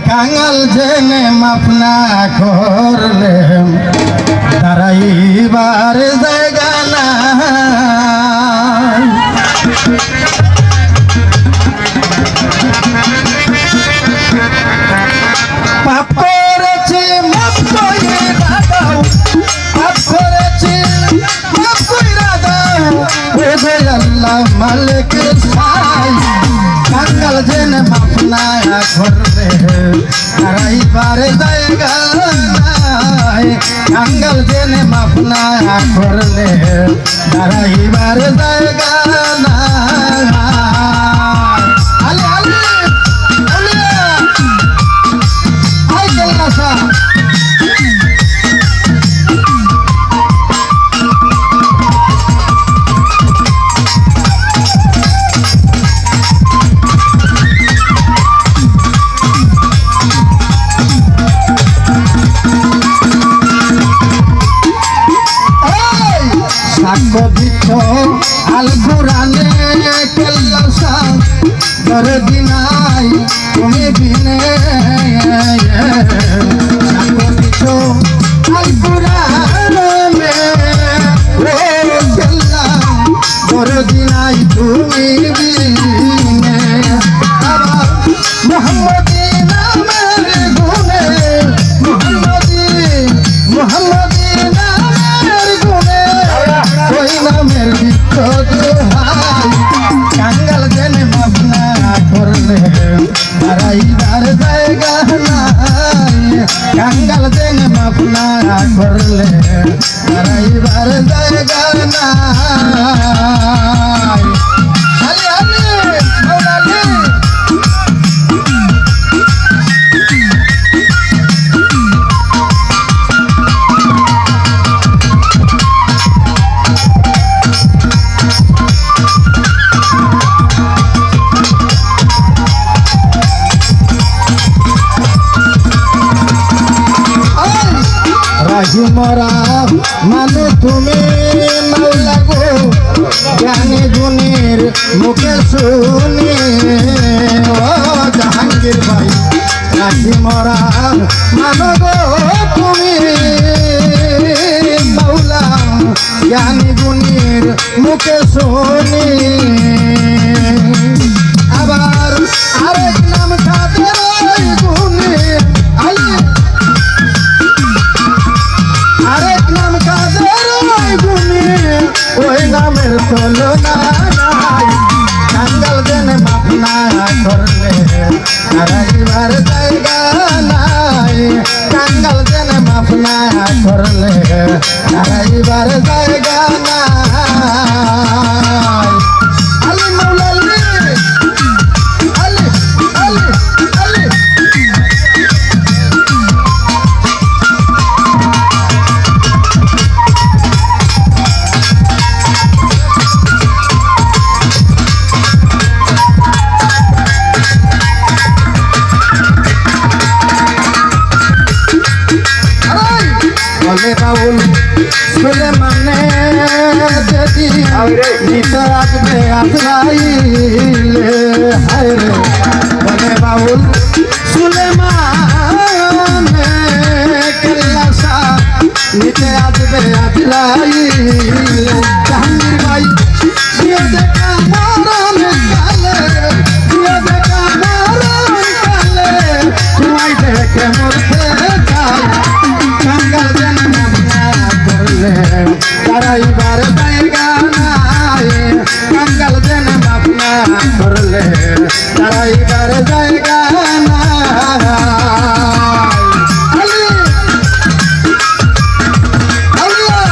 কাঙাল জেনে মাফ না করলে দাঁড়াইবার জায়গা না। পাপ করেছি মাফ কইরা দাও, পাপ করেছি মাফ কইরা দাও, ও যে আল্লাহ মালিক সাই। কাঙ্গাল জেনে মাফ না করলে দাঁড়াইবার জায়গা নাই। কাঙ্গাল জেনে মাফ না করলে দাঁড়াইবার জায়গা নাই। আলে আলে আলে আই গেল্লা সা সাক্ষ্য দিচ্ছ আল কোরআনে কেল্লাসা দরদি নাই তুমি বিনে। সাক্ষ্য দিচ্ছ আল কোরআনে কেল্লা দরদি নাই তুমি বিনে। আবার মুহাম্মদি নামের গুণে, মুহাম্মদি মুহাম্মদি নামের গুণে ওই নামের বিপদ হাই। কাঙ্গাল জেনে মাফ না করলে দাঁড়াইবার জায়গা নাই। কাঙ্গাল জেনে মাফ না করলে দাঁড়াইবার জায়গা নাই। আলে আলে মৌলালি রাহিমরা মানে তুমি মাওলা গো, জ্ঞানী গুণীর মুখে শুনি। ও জাহাঙ্গীর ভাই রাহিমরা মানে গো তুমি মাওলা, জ্ঞানী গুণীর মুখে শুনি। আবার আরেক নাম কাদের গুণী, আরেক নাম কাদের গুণী, ওই নামের তুলনা নাই। কাঙ্গাল জেনে মাফ না করলে দাঁড়াইবার জায়গা নাই। কাঙ্গাল জেনে মাফ না করলে দাঁড়াইবার জায়গা নাই। আলি মৌলালি আলি আলি আলি বলে বাউল সুলেমানে যদি নিতে আসবে আজরাইলে। হায় রে বলে বাউল সুলেমানে কেল্লাসা নিতে আসবে আজরাইলে। জাহাঙ্গীর ভাই দিয়ে দেখা মরণ কালে, দিয়ে দেখা মরণ কালে, তোমায় দেখে মরতে চাই। কাঙ্গাল জেনে মাফ না করলে দাঁড়াইবার জায়গা নাই। কাঙ্গাল জেনে মাফ না করলে দাঁড়াইবার জায়গা নাই। আলি আল্লাহ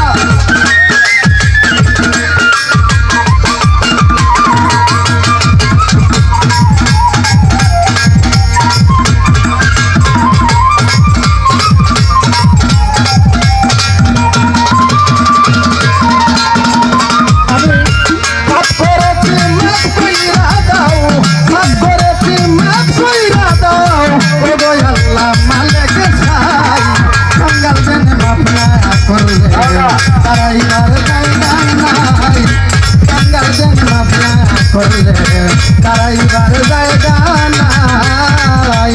করলে তারাই বার জায়গা নাই।